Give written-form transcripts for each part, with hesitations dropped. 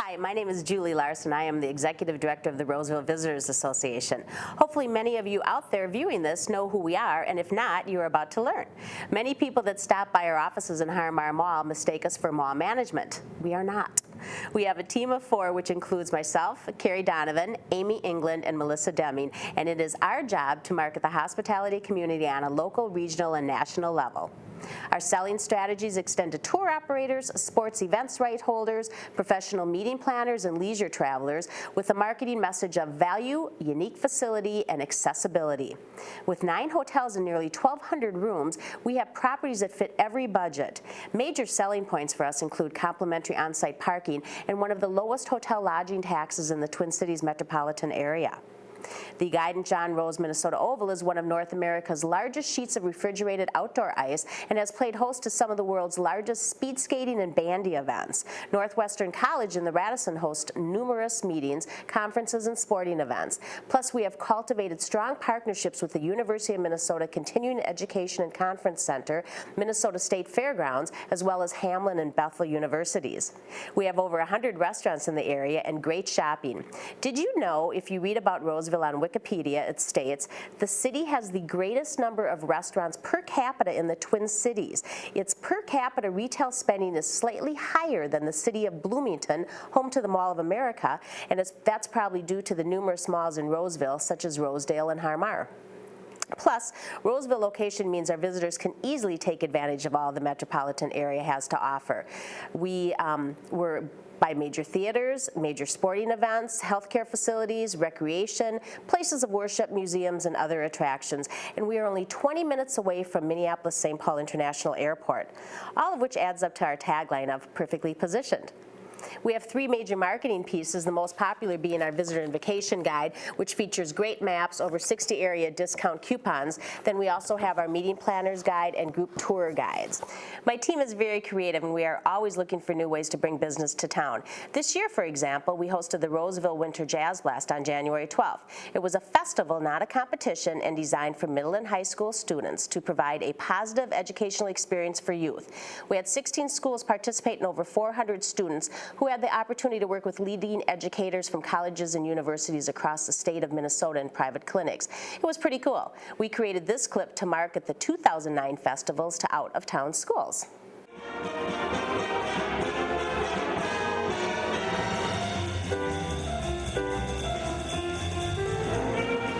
Hi, my name is Julie Larson. I am the Executive Director of the Roseville Visitors Association. Hopefully many of you out there viewing this know who we are, and if not, you're about to learn. Many people that stop by our offices in Harmar Mall mistake us for mall management. We are not. We have a team of 4, which includes myself, Carrie Donovan, Amy England, and Melissa Deming, and it is our job to market the hospitality community on a local, regional, and national level. Our selling strategies extend to tour operators, sports events right holders, professional meeting planners, and leisure travelers with a marketing message of value, unique facility, and accessibility. With 9 hotels and nearly 1,200 rooms, we have properties that fit every budget. Major selling points for us include complimentary on-site parking and one of the lowest hotel lodging taxes in the Twin Cities metropolitan area. The Guide and John Rose Minnesota Oval is one of North America's largest sheets of refrigerated outdoor ice and has played host to some of the world's largest speed skating and bandy events. Northwestern College and the Radisson host numerous meetings, conferences, and sporting events. Plus, we have cultivated strong partnerships with the University of Minnesota Continuing Education and Conference Center, Minnesota State Fairgrounds, as well as Hamline and Bethel universities. We have over 100 restaurants in the area and great shopping. Did you know, if you read about Roseville on Wikipedia, it states, the city has the greatest number of restaurants per capita in the Twin Cities. Its per capita retail spending is slightly higher than the city of Bloomington, home to the Mall of America, and that's probably due to the numerous malls in Roseville, such as Rosedale and Harmar. Plus, Roseville location means our visitors can easily take advantage of all the metropolitan area has to offer. We're by major theaters, major sporting events, healthcare facilities, recreation, places of worship, museums, and other attractions. And we are only 20 minutes away from Minneapolis-St. Paul International Airport, all of which adds up to our tagline of perfectly positioned. We have 3 major marketing pieces, the most popular being our Visitor and Vacation Guide, which features great maps, over 60 area discount coupons. Then we also have our Meeting Planners Guide and Group Tour Guides. My team is very creative, and we are always looking for new ways to bring business to town. This year, for example, we hosted the Roseville Winter Jazz Blast on January 12th. It was a festival, not a competition, and designed for middle and high school students to provide a positive educational experience for youth. We had 16 schools participate and over 400 students who had the opportunity to work with leading educators from colleges and universities across the state of Minnesota and private clinics. It was pretty cool. We created this clip to market the 2009 festivals to out-of-town schools.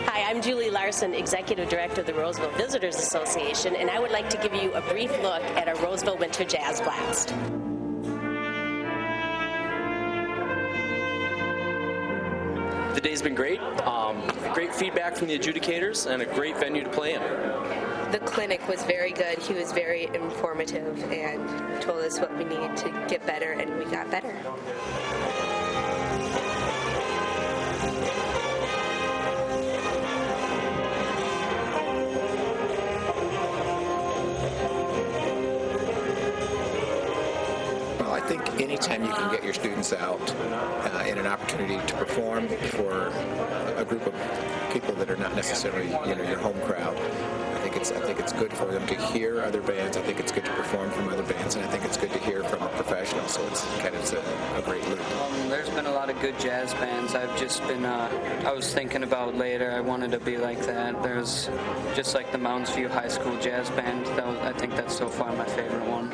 I'm Julie Larson, Executive Director of the Roseville Visitors Association, and I would like to give you a brief look at our Roseville Winter Jazz Blast. The day's been great. Great feedback from the adjudicators and a great venue to play in. The clinic was very good. He was very informative and told us what we needed to get better, and we got better. I think anytime you can get your students out in an opportunity to perform for a group of people that are not necessarily your home crowd, I think it's good for them to hear other bands. I think it's good to perform from other bands, and I think it's good to hear from a professional. So it's kind of a great loop. There's been a lot of good jazz bands. I've just been I was thinking about later. I wanted to be like that. There's just like the Mounds View High School Jazz Band. I think that's so far my favorite one.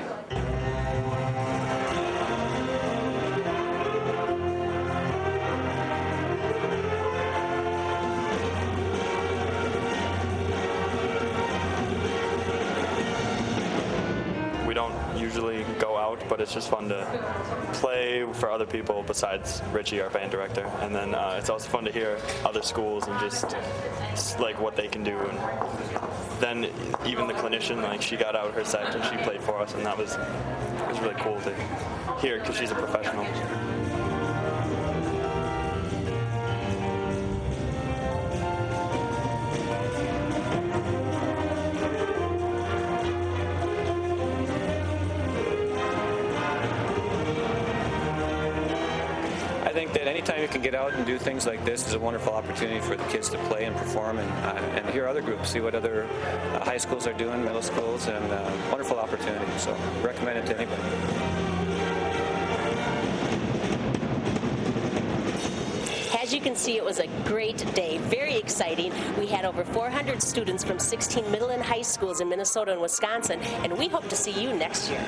We don't usually go out, but it's just fun to play for other people besides Richie, our band director. And then it's also fun to hear other schools and just like what they can do. And then even the clinician, like she got out her section, she played for us, and it was really cool to hear because she's a professional. I think that anytime you can get out and do things like this is a wonderful opportunity for the kids to play and perform and hear other groups, see what other high schools are doing, middle schools, and wonderful opportunity. So recommend it to anybody. you can see, it was a great day, very exciting. We had over 400 students from 16 middle and high schools in Minnesota and Wisconsin, and we hope to see you next year.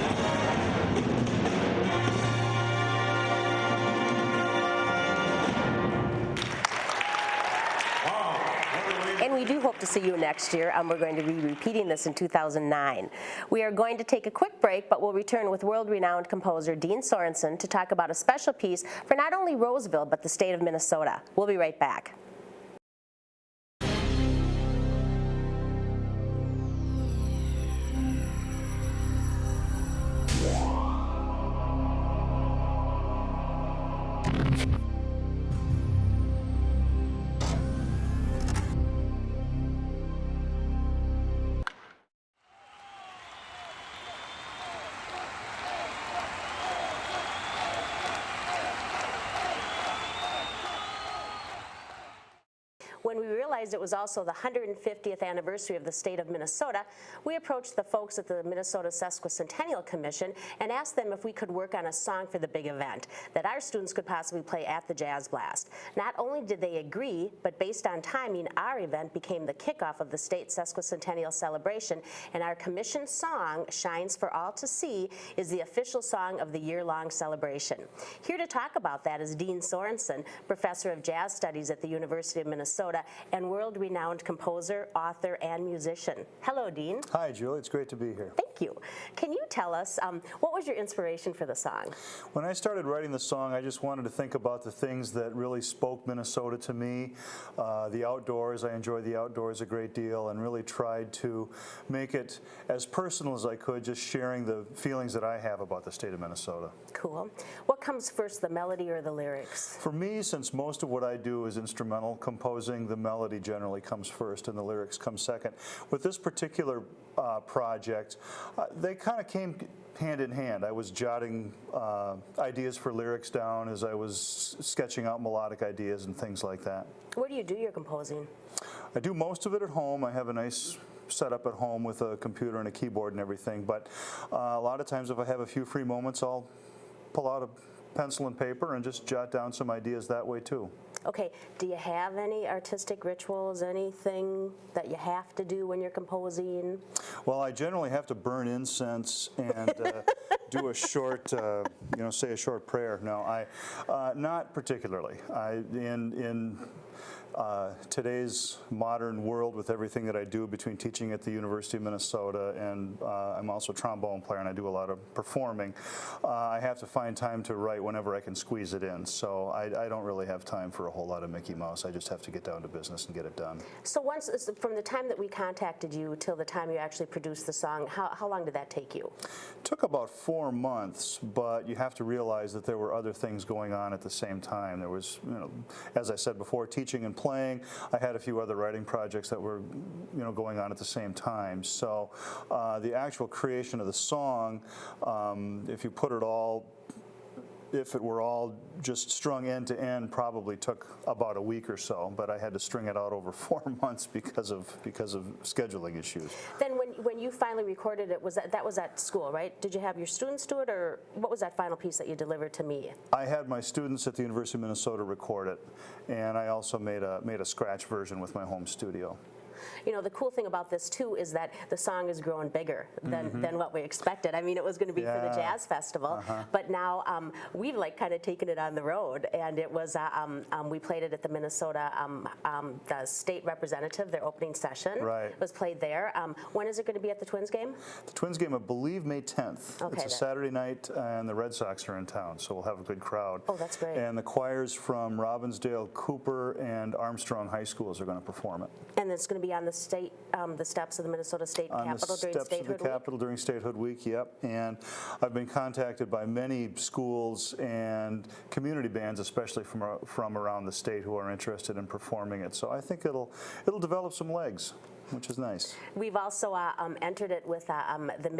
And we do hope to see you next year. We're going to be repeating this in 2009. We are going to take a quick break, but we'll return with world-renowned composer Dean Sorenson to talk about a special piece for not only Roseville, but the state of Minnesota. We'll be right back. When we realized it was also the 150th anniversary of the state of Minnesota, we approached the folks at the Minnesota Sesquicentennial Commission and asked them if we could work on a song for the big event that our students could possibly play at the Jazz Blast. Not only did they agree, but based on timing, our event became the kickoff of the state sesquicentennial celebration, and our commission song, Shines for All to See, is the official song of the year-long celebration. Here to talk about that is Dean Sorenson, professor of jazz studies at the University of Minnesota and world-renowned composer, author, and musician. Hello, Dean. Hi, Julie. It's great to be here. Thank you. Can you tell us, what was your inspiration for the song? When I started writing the song, I just wanted to think about the things that really spoke Minnesota to me. The outdoors, I enjoy the outdoors a great deal, and really tried to make it as personal as I could, just sharing the feelings that I have about the state of Minnesota. Cool. What comes first, the melody or the lyrics? For me, since most of what I do is instrumental composing, the melody generally comes first and the lyrics come second. With this particular project, they kind of came hand in hand. I was jotting ideas for lyrics down as I was sketching out melodic ideas and things like that. Where do you do your composing? I do most of it at home. I have a nice setup at home with a computer and a keyboard and everything, but a lot of times if I have a few free moments, I'll pull out a pencil and paper and just jot down some ideas that way too. Okay, do you have any artistic rituals, anything that you have to do when you're composing? Well, I generally have to burn incense and do a short, say a short prayer. No, not particularly. In today's modern world, with everything that I do between teaching at the University of Minnesota and I'm also a trombone player and I do a lot of performing, I have to find time to write whenever I can squeeze it in. So I don't really have time for a whole lot of Mickey Mouse. I just have to get down to business and get it done. So from the time that we contacted you till the time you actually produced the song, how long did that take you? It took about 4 months, but you have to realize that there were other things going on at the same time. There was, as I said before, teaching and playing. I had a few other writing projects that were, going on at the same time. So the actual creation of the song, if it were all just strung end to end, probably took about a week or so, but I had to string it out over 4 months because of scheduling issues. Then when you finally recorded it, that was at school, right? Did you have your students do it, or what was that final piece that you delivered to me? I had my students at the University of Minnesota record it, and I also made a scratch version with my home studio. The cool thing about this too is that the song is growing bigger than what we expected. I mean, it was going to be for the Jazz Festival, but now we've kind of taken it on the road, and it was we played it at the Minnesota the state representative, their opening session. Right. It was played there. When is it going to be at the Twins game? The Twins game, I believe, May 10th. Okay, it's a Saturday night, and the Red Sox are in town, so we'll have a good crowd. Oh, that's great. And the choirs from Robbinsdale, Cooper, and Armstrong High Schools are going to perform it. And it's going to be on the steps of the Minnesota State Capitol during Statehood Week? On the steps of the Capitol during Statehood Week, yep. And I've been contacted by many schools and community bands, especially from around the state, who are interested in performing it. So I think it'll develop some legs, which is nice. We've also entered it with the Midwest